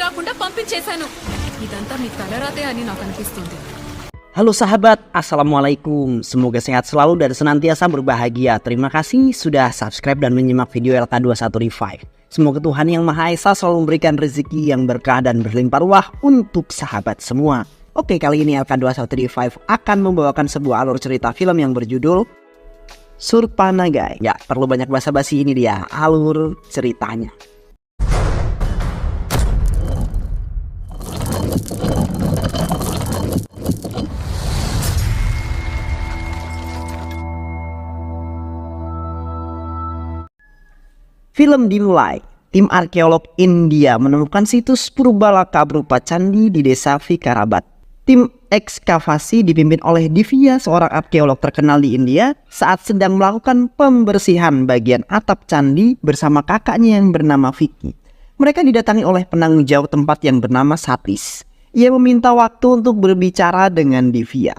రాకుండా పంపించేశాను. ఇదంతా మీ తలరాతే అని నాకు అనిపిస్తుంది. Halo sahabat, Assalamualaikum. Semoga sehat selalu dan senantiasa berbahagia. Terima kasih sudah subscribe dan menyimak video LK21 Revive. Semoga Tuhan Yang Maha Esa selalu memberikan rezeki yang berkah dan berlimpah ruah untuk sahabat semua. Oke, kali ini LK21 Revive akan membawakan sebuah alur cerita film yang berjudul Surpanagai. Ya, perlu banyak basa-basi, ini dia alur ceritanya. Film dimulai. Tim arkeolog India menemukan situs Purbalaka berupa candi di desa Vikarabat. Tim ekskavasi dipimpin oleh Divya, seorang arkeolog terkenal di India, saat sedang melakukan pembersihan bagian atap candi bersama kakaknya yang bernama Vicky. Mereka didatangi oleh penanggung jawab tempat yang bernama Satis. Ia meminta waktu untuk berbicara dengan Divya.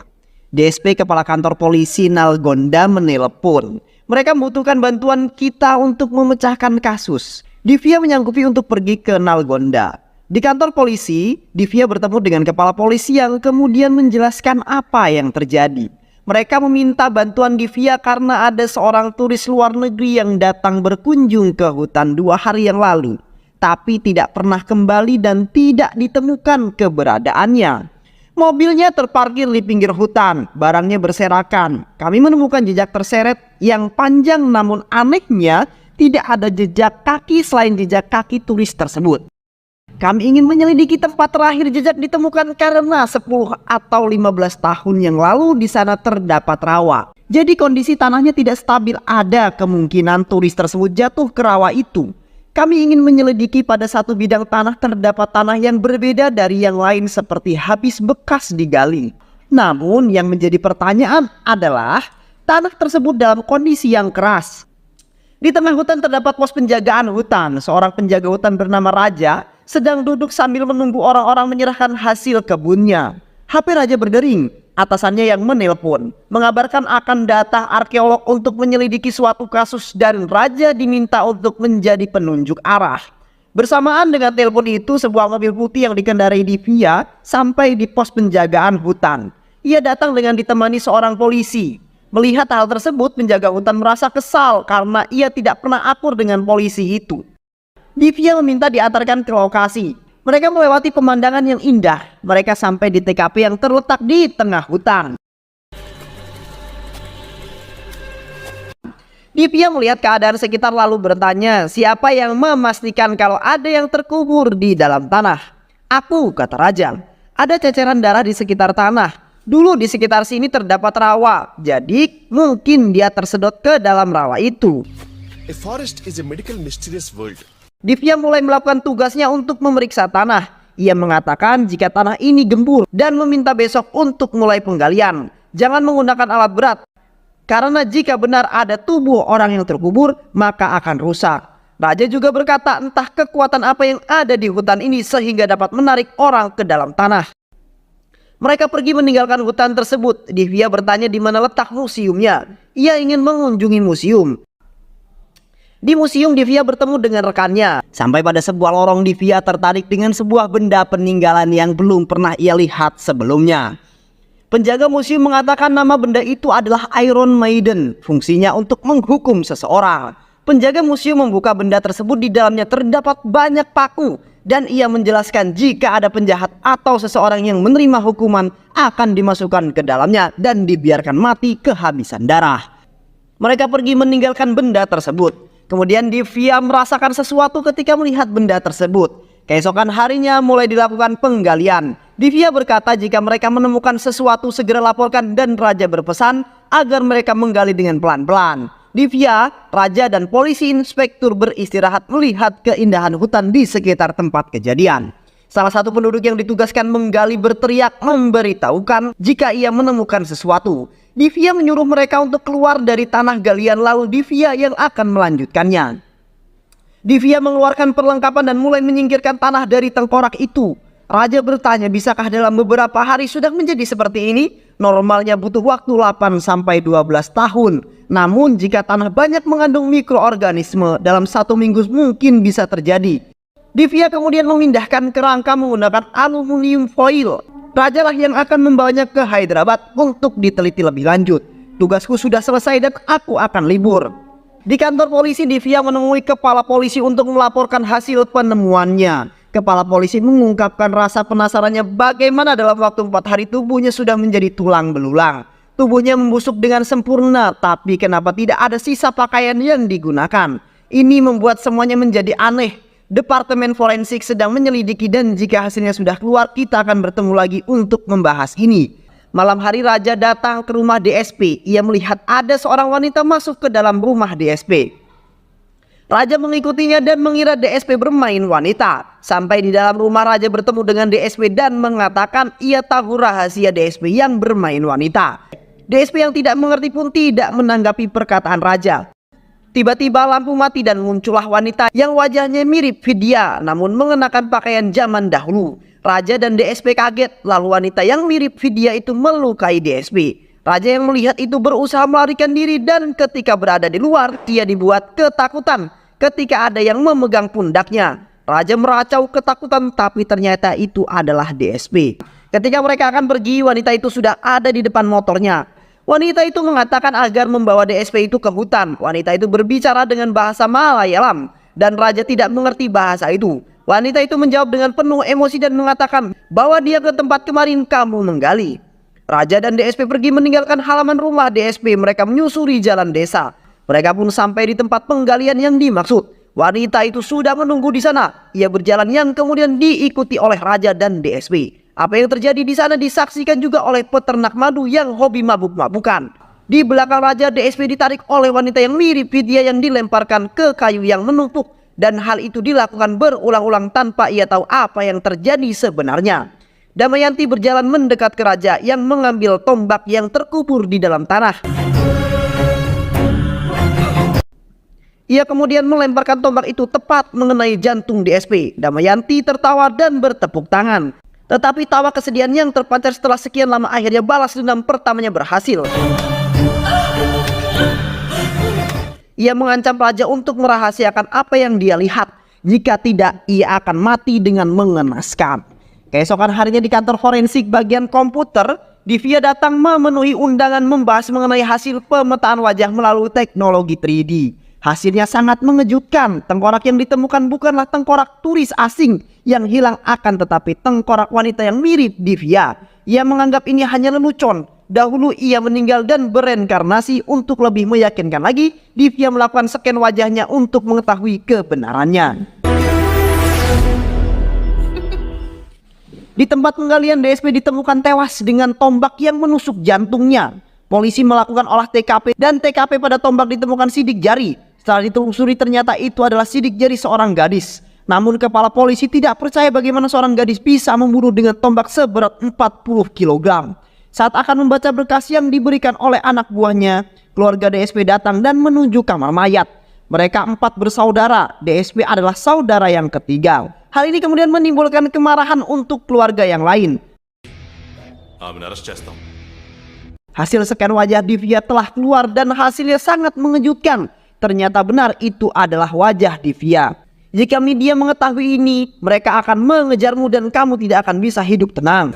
DSP Kepala Kantor Polisi Nalgonda menelpon. Mereka membutuhkan bantuan kita untuk memecahkan kasus. Divya menyanggupi untuk pergi ke Nalgonda. Di kantor polisi, Divya bertemu dengan kepala polisi yang kemudian menjelaskan apa yang terjadi. Mereka meminta bantuan Divya karena ada seorang turis luar negeri yang datang berkunjung ke hutan 2 hari yang lalu, tapi tidak pernah kembali dan tidak ditemukan keberadaannya. Mobilnya terparkir di pinggir hutan, barangnya berserakan. Kami menemukan jejak terseret yang panjang, namun anehnya tidak ada jejak kaki selain jejak kaki turis tersebut. Kami ingin menyelidiki tempat terakhir jejak ditemukan karena 10 atau 15 tahun yang lalu di sana terdapat rawa. Jadi kondisi tanahnya tidak stabil, ada kemungkinan turis tersebut jatuh ke rawa itu. Kami ingin menyelidiki pada satu bidang tanah terdapat tanah yang berbeda dari yang lain seperti habis bekas digali. Namun yang menjadi pertanyaan adalah tanah tersebut dalam kondisi yang keras. Di tengah hutan terdapat pos penjagaan hutan. Seorang penjaga hutan bernama Raja sedang duduk sambil menunggu orang-orang menyerahkan hasil kebunnya. HP Raja berdering. Atasannya yang menelpon mengabarkan akan data arkeolog untuk menyelidiki suatu kasus dan Raja diminta untuk menjadi penunjuk arah. Bersamaan dengan telepon itu, sebuah mobil putih yang dikendarai Divya sampai di pos penjagaan hutan. Ia datang dengan ditemani seorang polisi. Melihat hal tersebut, penjaga hutan merasa kesal karena ia tidak pernah akur dengan polisi itu. Divya meminta diantarkan ke lokasi. Mereka melewati pemandangan yang indah. Mereka sampai di TKP yang terletak di tengah hutan. Divya melihat keadaan sekitar lalu bertanya, siapa yang memastikan kalau ada yang terkubur di dalam tanah? Aku, kata Raja. Ada ceceran darah di sekitar tanah. Dulu di sekitar sini terdapat rawa. Jadi mungkin dia tersedot ke dalam rawa itu. A forest is a medical mysterious world. Divya mulai melakukan tugasnya untuk memeriksa tanah. Ia mengatakan jika tanah ini gembur dan meminta besok untuk mulai penggalian. Jangan menggunakan alat berat, karena jika benar ada tubuh orang yang terkubur, maka akan rusak. Raja juga berkata entah kekuatan apa yang ada di hutan ini sehingga dapat menarik orang ke dalam tanah. Mereka pergi meninggalkan hutan tersebut. Divya bertanya di mana letak museumnya. Ia ingin mengunjungi museum. Di museum, Divya bertemu dengan rekannya. Sampai pada sebuah lorong, Divya tertarik dengan sebuah benda peninggalan yang belum pernah ia lihat sebelumnya. Penjaga museum mengatakan nama benda itu adalah Iron Maiden. Fungsinya untuk menghukum seseorang. Penjaga museum membuka benda tersebut, di dalamnya terdapat banyak paku. Dan ia menjelaskan jika ada penjahat atau seseorang yang menerima hukuman akan dimasukkan ke dalamnya dan dibiarkan mati kehabisan darah. Mereka pergi meninggalkan benda tersebut. Kemudian Divya merasakan sesuatu ketika melihat benda tersebut. Keesokan harinya mulai dilakukan penggalian. Divya berkata jika mereka menemukan sesuatu segera laporkan dan Raja berpesan agar mereka menggali dengan pelan-pelan. Divya, Raja dan polisi inspektur beristirahat melihat keindahan hutan di sekitar tempat kejadian. Salah satu penduduk yang ditugaskan menggali berteriak memberitahukan jika ia menemukan sesuatu. Divya menyuruh mereka untuk keluar dari tanah galian, lalu Divya yang akan melanjutkannya. Divya mengeluarkan perlengkapan dan mulai menyingkirkan tanah dari tengkorak itu. Raja bertanya, bisakah dalam beberapa hari sudah menjadi seperti ini? Normalnya butuh waktu 8 sampai 12 tahun. Namun jika tanah banyak mengandung mikroorganisme, dalam 1 minggu mungkin bisa terjadi. Divya kemudian memindahkan kerangka menggunakan aluminium foil. Raja lah yang akan membawanya ke Hyderabad untuk diteliti lebih lanjut. Tugasku sudah selesai dan aku akan libur. Di kantor polisi, Divya menemui kepala polisi untuk melaporkan hasil penemuannya. Kepala polisi mengungkapkan rasa penasarannya bagaimana dalam waktu 4 hari tubuhnya sudah menjadi tulang belulang. Tubuhnya membusuk dengan sempurna, tapi kenapa tidak ada sisa pakaian yang digunakan? Ini membuat semuanya menjadi aneh. Departemen forensik sedang menyelidiki dan jika hasilnya sudah keluar kita akan bertemu lagi untuk membahas ini. Malam hari Raja datang ke rumah DSP. Ia melihat ada seorang wanita masuk ke dalam rumah DSP. Raja mengikutinya dan mengira DSP bermain wanita. Sampai di dalam rumah Raja bertemu dengan DSP dan mengatakan ia tahu rahasia DSP yang bermain wanita. DSP yang tidak mengerti pun tidak menanggapi perkataan Raja. Tiba-tiba lampu mati dan muncullah wanita yang wajahnya mirip Vidya namun mengenakan pakaian zaman dahulu. Raja dan DSP kaget, lalu wanita yang mirip Vidya itu melukai DSP. Raja yang melihat itu berusaha melarikan diri dan ketika berada di luar ia dibuat ketakutan ketika ada yang memegang pundaknya. Raja meracau ketakutan tapi ternyata itu adalah DSP. Ketika mereka akan pergi, wanita itu sudah ada di depan motornya. Wanita itu mengatakan agar membawa DSP itu ke hutan. Wanita itu berbicara dengan bahasa Malayalam dan Raja tidak mengerti bahasa itu. Wanita itu menjawab dengan penuh emosi dan mengatakan bahwa dia ke tempat kemarin kamu menggali. Raja dan DSP pergi meninggalkan halaman rumah DSP. Mereka menyusuri jalan desa. Mereka pun sampai di tempat penggalian yang dimaksud. Wanita itu sudah menunggu di sana. Ia berjalan yang kemudian diikuti oleh Raja dan DSP. Apa yang terjadi di sana disaksikan juga oleh peternak madu yang hobi mabuk-mabukan. Di belakang Raja, DSP ditarik oleh wanita yang mirip Vidya yang dilemparkan ke kayu yang menumpuk. Dan hal itu dilakukan berulang-ulang tanpa ia tahu apa yang terjadi sebenarnya. Damayanti berjalan mendekat ke Raja yang mengambil tombak yang terkubur di dalam tanah. Ia kemudian melemparkan tombak itu tepat mengenai jantung DSP. Damayanti tertawa dan bertepuk tangan. Tetapi tawa kesedihan yang terpancar setelah sekian lama akhirnya balas dendam pertamanya berhasil. Ia mengancam Raja untuk merahasiakan apa yang dia lihat. Jika tidak, ia akan mati dengan mengenaskan. Keesokan harinya di kantor forensik bagian komputer, Divya datang memenuhi undangan membahas mengenai hasil pemetaan wajah melalui teknologi 3D. Hasilnya sangat mengejutkan. Tengkorak yang ditemukan bukanlah tengkorak turis asing yang hilang akan tetapi tengkorak wanita yang mirip Divya. Ia menganggap ini hanya lelucon. Dahulu ia meninggal dan bereinkarnasi. Untuk lebih meyakinkan lagi, Divya melakukan scan wajahnya untuk mengetahui kebenarannya. Di tempat penggalian DSP ditemukan tewas dengan tombak yang menusuk jantungnya. Polisi melakukan olah TKP dan TKP pada tombak ditemukan sidik jari. Setelah ditelusuri ternyata itu adalah sidik jari seorang gadis. Namun kepala polisi tidak percaya bagaimana seorang gadis bisa membunuh dengan tombak seberat 40 kg. Saat akan membaca berkas yang diberikan oleh anak buahnya, keluarga DSP datang dan menuju kamar mayat. Mereka 4 bersaudara, DSP adalah saudara yang ketiga. Hal ini kemudian menimbulkan kemarahan untuk keluarga yang lain. Hasil scan wajah Divya telah keluar dan hasilnya sangat mengejutkan. Ternyata benar itu adalah wajah Divya. Jika media mengetahui ini, mereka akan mengejarmu dan kamu tidak akan bisa hidup tenang.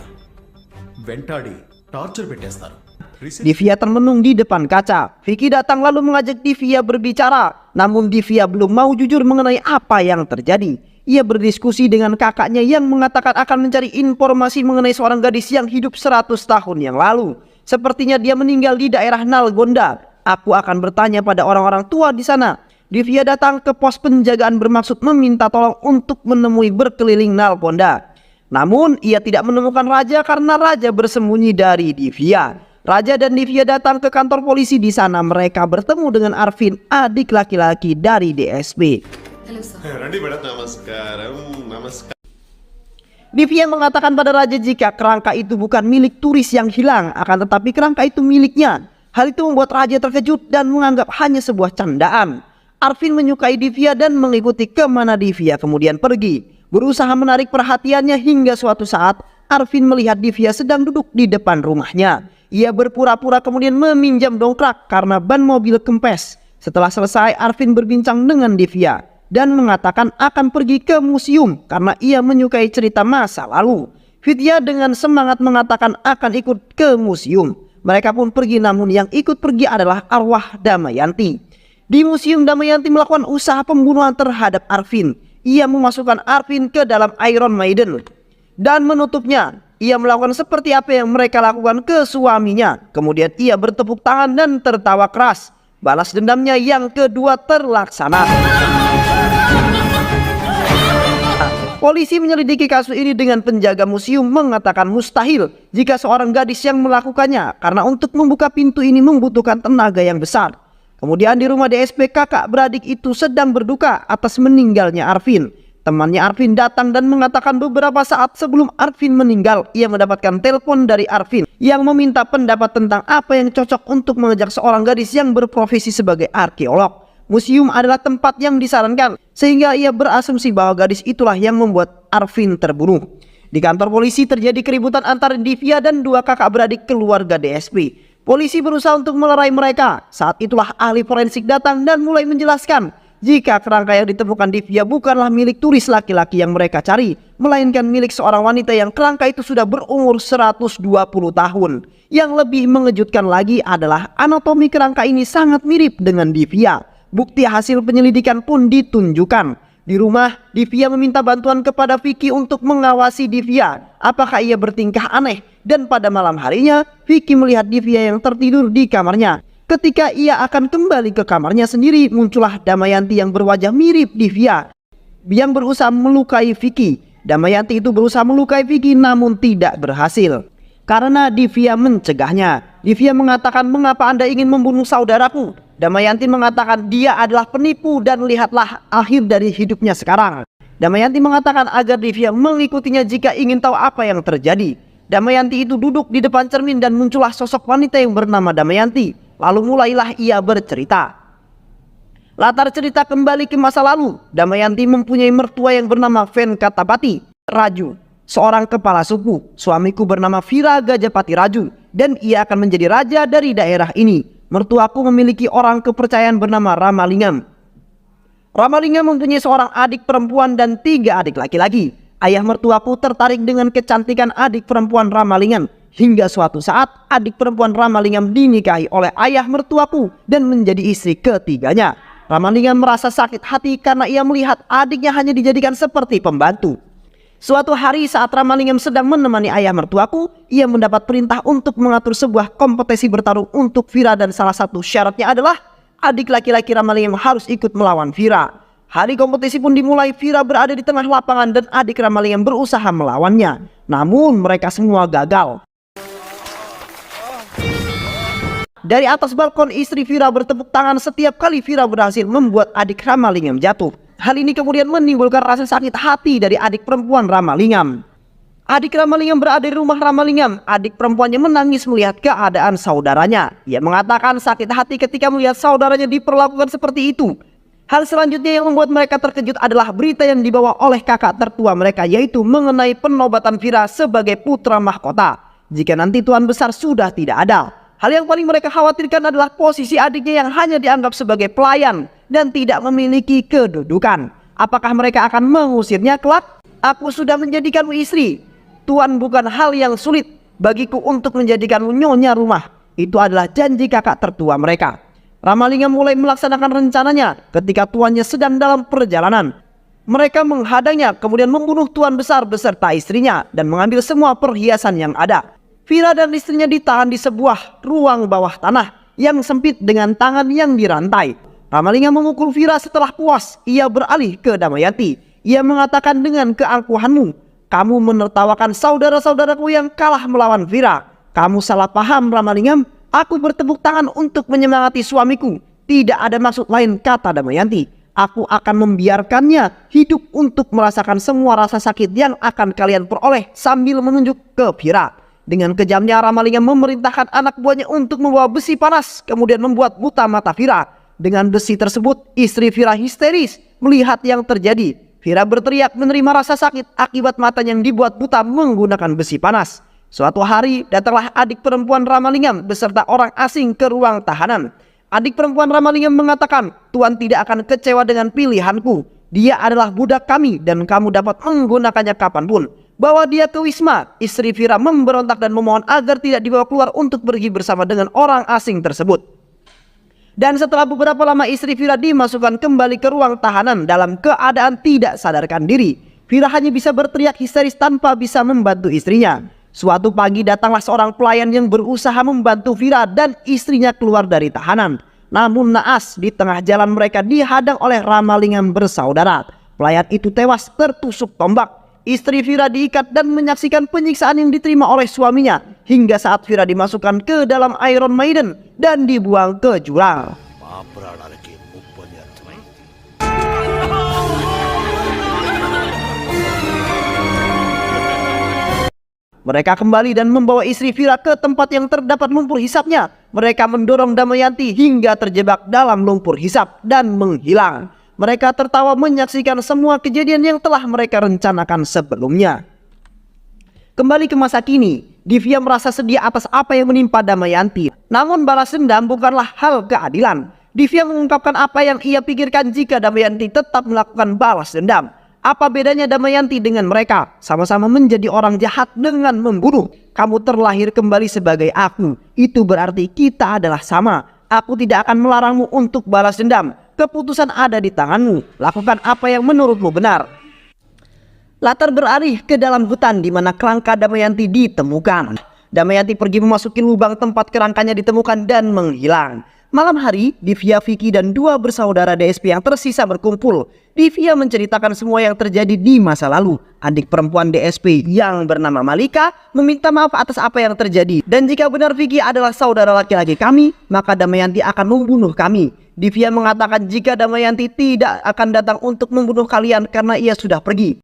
Divya termenung di depan kaca. Vicky datang lalu mengajak Divya berbicara. Namun Divya belum mau jujur mengenai apa yang terjadi. Ia berdiskusi dengan kakaknya yang mengatakan akan mencari informasi mengenai seorang gadis yang hidup 100 tahun yang lalu. Sepertinya dia meninggal di daerah Nalgonda. Aku akan bertanya pada orang-orang tua di sana. Divya datang ke pos penjagaan bermaksud meminta tolong untuk menemui berkeliling Nalgonda. Namun ia tidak menemukan Raja karena Raja bersembunyi dari Divya. Raja dan Divya datang ke kantor polisi. Di sana mereka bertemu dengan Arvin, adik laki-laki dari DSP. Halo, Sir. Divya mengatakan pada Raja jika kerangka itu bukan milik turis yang hilang, akan tetapi kerangka itu miliknya. Hal itu membuat Raja terkejut dan menganggap hanya sebuah candaan. Arvin menyukai Divya dan mengikuti kemana Divya kemudian pergi. Berusaha menarik perhatiannya hingga suatu saat Arvin melihat Divya sedang duduk di depan rumahnya. Ia berpura-pura kemudian meminjam dongkrak karena ban mobil kempes. Setelah selesai, Arvin berbincang dengan Divya. dan mengatakan akan pergi ke museum karena ia menyukai cerita masa lalu. Vidya dengan semangat mengatakan akan ikut ke museum. Mereka pun pergi, namun yang ikut pergi adalah arwah Damayanti. Di museum, Damayanti melakukan usaha pembunuhan terhadap Arvin. Ia memasukkan Arvin ke dalam Iron Maiden dan menutupnya. Ia melakukan seperti apa yang mereka lakukan ke suaminya. Kemudian ia bertepuk tangan dan tertawa keras. Balas dendamnya yang kedua terlaksana. Polisi menyelidiki kasus ini dengan penjaga museum mengatakan mustahil jika seorang gadis yang melakukannya, karena untuk membuka pintu ini membutuhkan tenaga yang besar. Kemudian di rumah DSP, kakak beradik itu sedang berduka atas meninggalnya Arvin. Temannya Arvin datang dan mengatakan beberapa saat sebelum Arvin meninggal, ia mendapatkan telepon dari Arvin yang meminta pendapat tentang apa yang cocok untuk mengejar seorang gadis yang berprofesi sebagai arkeolog. Museum adalah tempat yang disarankan, sehingga ia berasumsi bahwa gadis itulah yang membuat Arvin terbunuh. Di kantor polisi terjadi keributan antara Divya dan dua kakak beradik keluarga DSP. Polisi berusaha untuk melerai mereka. Saat itulah ahli forensik datang dan mulai menjelaskan jika kerangka yang ditemukan Divya bukanlah milik turis laki-laki yang mereka cari, melainkan milik seorang wanita yang kerangka itu sudah berumur 120 tahun. Yang lebih mengejutkan lagi adalah anatomi kerangka ini sangat mirip dengan Divya. Bukti hasil penyelidikan pun ditunjukkan. Di rumah, Divya meminta bantuan kepada Vicky untuk mengawasi Divya. Apakah ia bertingkah aneh? Dan pada malam harinya, Vicky melihat Divya yang tertidur di kamarnya. Ketika ia akan kembali ke kamarnya sendiri, muncullah Damayanti yang berwajah mirip Divya yang berusaha melukai Vicky. Damayanti itu berusaha melukai Vicky namun tidak berhasil karena Divya mencegahnya. Divya mengatakan, "Mengapa Anda ingin membunuh saudaraku?" Damayanti mengatakan dia adalah penipu dan lihatlah akhir dari hidupnya sekarang. Damayanti mengatakan agar Divya mengikutinya jika ingin tahu apa yang terjadi. Damayanti itu duduk di depan cermin dan muncullah sosok wanita yang bernama Damayanti. Lalu mulailah ia bercerita. Latar cerita kembali ke masa lalu. Damayanti mempunyai mertua yang bernama Venkatapati Raju, seorang kepala suku. Suamiku bernama Vira Gajapati Raju dan ia akan menjadi raja dari daerah ini. Mertuaku memiliki orang kepercayaan bernama Ramalingam. Ramalingam mempunyai seorang adik perempuan dan 3 adik laki-laki. Ayah mertuaku tertarik dengan kecantikan adik perempuan Ramalingam. Hingga suatu saat adik perempuan Ramalingam dinikahi oleh ayah mertuaku dan menjadi istri ketiganya. Ramalingam merasa sakit hati karena ia melihat adiknya hanya dijadikan seperti pembantu. Suatu hari saat Ramalingam sedang menemani ayah mertuaku, ia mendapat perintah untuk mengatur sebuah kompetisi bertarung untuk Vira dan salah satu syaratnya adalah adik laki-laki Ramalingam harus ikut melawan Vira. Hari kompetisi pun dimulai. Vira berada di tengah lapangan dan adik Ramalingam berusaha melawannya. Namun mereka semua gagal. Dari atas balkon, istri Vira bertepuk tangan setiap kali Vira berhasil membuat adik Ramalingam jatuh. Hal ini kemudian menimbulkan rasa sakit hati dari adik perempuan Ramalingam. Adik Ramalingam berada di rumah Ramalingam. Adik perempuannya menangis melihat keadaan saudaranya. Ia mengatakan sakit hati ketika melihat saudaranya diperlakukan seperti itu. Hal selanjutnya yang membuat mereka terkejut adalah berita yang dibawa oleh kakak tertua mereka, yaitu mengenai penobatan Vira sebagai putra mahkota jika nanti Tuan Besar sudah tidak ada. Hal yang paling mereka khawatirkan adalah posisi adiknya yang hanya dianggap sebagai pelayan dan tidak memiliki kedudukan. Apakah mereka akan mengusirnya kelak? Aku sudah menjadikanmu istri, Tuan, bukan hal yang sulit bagiku untuk menjadikanmu nyonya rumah. Itu adalah janji kakak tertua mereka. Ramalingam mulai melaksanakan rencananya ketika tuannya sedang dalam perjalanan. Mereka menghadangnya, kemudian membunuh Tuan Besar beserta istrinya dan mengambil semua perhiasan yang ada. Vira dan istrinya ditahan di sebuah ruang bawah tanah yang sempit dengan tangan yang dirantai. Ramalingam memukul Vira. Setelah puas, ia beralih ke Damayanti. Ia mengatakan dengan keangkuhanmu, kamu menertawakan saudara-saudaraku yang kalah melawan Vira. Kamu salah paham, Ramalingam. Aku bertepuk tangan untuk menyemangati suamiku. Tidak ada maksud lain, kata Damayanti. Aku akan membiarkannya hidup untuk merasakan semua rasa sakit yang akan kalian peroleh, sambil menunjuk ke Vira. Dengan kejamnya Ramalingam memerintahkan anak buahnya untuk membawa besi panas, kemudian membuat buta mata Vira. Dengan besi tersebut, istri Vira histeris melihat yang terjadi. Vira berteriak menerima rasa sakit akibat matanya yang dibuat buta menggunakan besi panas. Suatu hari datanglah adik perempuan Ramalingam beserta orang asing ke ruang tahanan. Adik perempuan Ramalingam mengatakan, Tuan tidak akan kecewa dengan pilihanku. Dia adalah budak kami dan kamu dapat menggunakannya kapanpun. Bawa dia ke Wisma." Istri Vira memberontak dan memohon agar tidak dibawa keluar untuk pergi bersama dengan orang asing tersebut. Dan setelah beberapa lama istri Vira dimasukkan kembali ke ruang tahanan dalam keadaan tidak sadarkan diri. Vira hanya bisa berteriak histeris tanpa bisa membantu istrinya. Suatu pagi datanglah seorang pelayan yang berusaha membantu Vira dan istrinya keluar dari tahanan. Namun naas, di tengah jalan mereka dihadang oleh ramalingan bersaudara. Pelayan itu tewas tertusuk tombak. Istri Vira diikat dan menyaksikan penyiksaan yang diterima oleh suaminya hingga saat Vira dimasukkan ke dalam Iron Maiden dan dibuang ke jurang. Mereka kembali dan membawa istri Vira ke tempat yang terdapat lumpur hisapnya. Mereka mendorong Damayanti hingga terjebak dalam lumpur hisap dan menghilang. Mereka tertawa menyaksikan semua kejadian yang telah mereka rencanakan sebelumnya. Kembali ke masa kini, Divya merasa sedih atas apa yang menimpa Damayanti. Namun balas dendam bukanlah hal keadilan. Divya mengungkapkan apa yang ia pikirkan jika Damayanti tetap melakukan balas dendam. Apa bedanya Damayanti dengan mereka? Sama-sama menjadi orang jahat dengan membunuh. Kamu terlahir kembali sebagai aku. Itu berarti kita adalah sama. Aku tidak akan melarangmu untuk balas dendam. Keputusan ada di tanganmu. Lakukan apa yang menurutmu benar. Latar beralih ke dalam hutan di mana kerangka Damayanti ditemukan. Damayanti pergi memasuki lubang tempat kerangkanya ditemukan dan menghilang. Malam hari, Divya, Vicky dan dua bersaudara DSP yang tersisa berkumpul. Divya menceritakan semua yang terjadi di masa lalu. Adik perempuan DSP yang bernama Malika meminta maaf atas apa yang terjadi. Dan jika benar Vicky adalah saudara laki-laki kami, maka Damayanti akan membunuh kami. Divya mengatakan jika Damayanti tidak akan datang untuk membunuh kalian karena ia sudah pergi.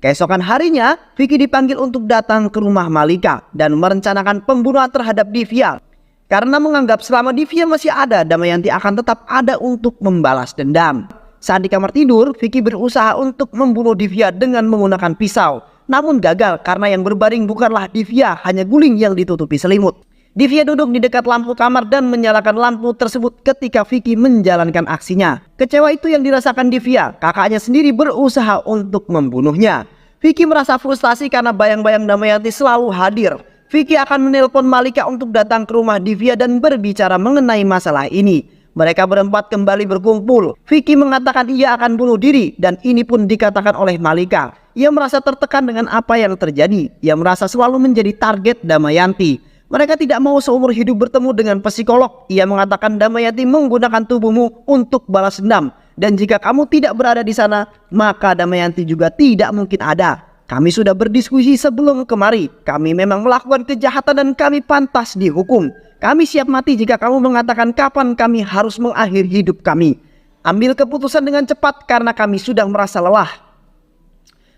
Keesokan harinya, Vicky dipanggil untuk datang ke rumah Malika dan merencanakan pembunuhan terhadap Divya. Karena menganggap selama Divya masih ada, Damayanti akan tetap ada untuk membalas dendam. Saat di kamar tidur, Vicky berusaha untuk membunuh Divya dengan menggunakan pisau. Namun gagal karena yang berbaring bukanlah Divya, hanya guling yang ditutupi selimut. Divya duduk di dekat lampu kamar dan menyalakan lampu tersebut ketika Vicky menjalankan aksinya. Kecewa itu yang dirasakan Divya, kakaknya sendiri berusaha untuk membunuhnya. Vicky merasa frustasi karena bayang-bayang Damayanti selalu hadir. Vicky akan menelpon Malika untuk datang ke rumah Divya dan berbicara mengenai masalah ini. Mereka berempat kembali berkumpul. Vicky mengatakan ia akan bunuh diri dan ini pun dikatakan oleh Malika. Ia merasa tertekan dengan apa yang terjadi. Ia merasa selalu menjadi target Damayanti. Mereka tidak mau seumur hidup bertemu dengan psikolog. Ia mengatakan Damayanti menggunakan tubuhmu untuk balas dendam. Dan jika kamu tidak berada di sana, maka Damayanti juga tidak mungkin ada. Kami sudah berdiskusi sebelum kemari. Kami memang melakukan kejahatan dan kami pantas dihukum. Kami siap mati jika kamu mengatakan kapan kami harus mengakhiri hidup kami. Ambil keputusan dengan cepat karena kami sudah merasa lelah.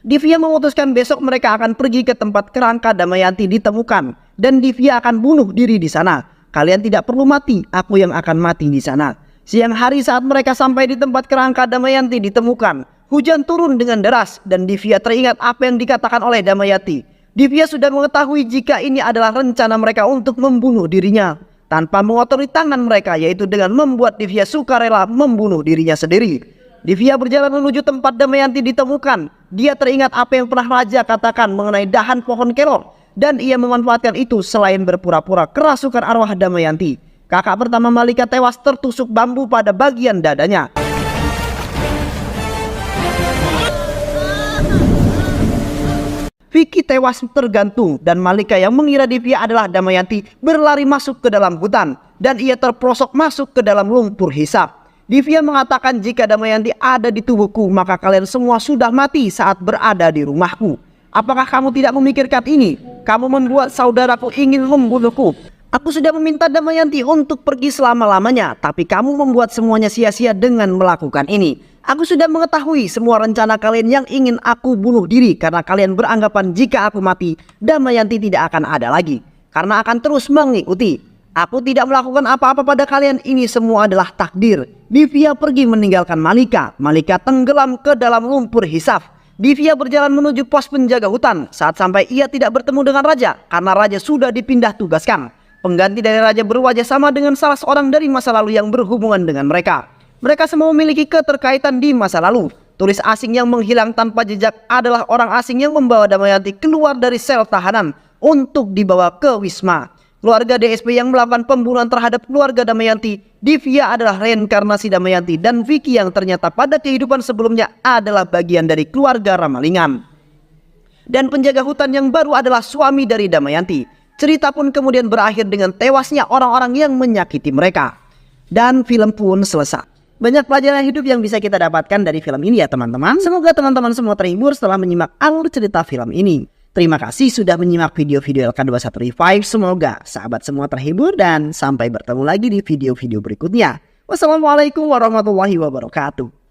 Divya memutuskan besok mereka akan pergi ke tempat kerangka Damayanti ditemukan. Dan Divya akan bunuh diri di sana. Kalian tidak perlu mati, aku yang akan mati di sana. Siang hari saat mereka sampai di tempat kerangka Damayanti ditemukan, hujan turun dengan deras dan Divya teringat apa yang dikatakan oleh Damayanti. Divya sudah mengetahui jika ini adalah rencana mereka untuk membunuh dirinya. Tanpa mengotori tangan mereka, yaitu dengan membuat Divya sukarela membunuh dirinya sendiri. Divya berjalan menuju tempat Damayanti ditemukan. Dia teringat apa yang pernah Raja katakan mengenai dahan pohon kelor. Dan ia memanfaatkan itu selain berpura-pura kerasukan arwah Damayanti. Kakak pertama Malika tewas tertusuk bambu pada bagian dadanya. Vicky tewas tergantung dan Malika yang mengira Divya adalah Damayanti berlari masuk ke dalam hutan. Dan ia terprosok masuk ke dalam lumpur hisap. Divya mengatakan jika Damayanti ada di tubuhku maka kalian semua sudah mati saat berada di rumahku. Apakah kamu tidak memikirkan ini? Kamu membuat saudaraku ingin membunuhku. Aku sudah meminta Damayanti untuk pergi selama-lamanya, tapi kamu membuat semuanya sia-sia dengan melakukan ini. Aku sudah mengetahui semua rencana kalian yang ingin aku bunuh diri karena kalian beranggapan jika aku mati, Damayanti tidak akan ada lagi. Karena akan terus mengikuti. Aku tidak melakukan apa-apa pada kalian, ini semua adalah takdir. Divya pergi meninggalkan Malika. Malika tenggelam ke dalam lumpur hisap. Divya berjalan menuju pos penjaga hutan. Saat sampai ia tidak bertemu dengan Raja karena Raja sudah dipindah tugaskan. Pengganti dari Raja berwajah sama dengan salah seorang dari masa lalu yang berhubungan dengan mereka. Mereka semua memiliki keterkaitan di masa lalu. Turis asing yang menghilang tanpa jejak adalah orang asing yang membawa Damayanti keluar dari sel tahanan untuk dibawa ke Wisma. Keluarga DSP yang melakukan pembunuhan terhadap keluarga Damayanti, Divya adalah reinkarnasi Damayanti, dan Vicky yang ternyata pada kehidupan sebelumnya adalah bagian dari keluarga Ramalingan. Dan penjaga hutan yang baru adalah suami dari Damayanti. Cerita pun kemudian berakhir dengan tewasnya orang-orang yang menyakiti mereka. Dan film pun selesai. Banyak pelajaran hidup yang bisa kita dapatkan dari film ini ya teman-teman. Semoga teman-teman semua terhibur setelah menyimak alur cerita film ini. Terima kasih sudah menyimak video-video LK21 Revive. Semoga sahabat semua terhibur dan sampai bertemu lagi di video-video berikutnya. Wassalamualaikum warahmatullahi wabarakatuh.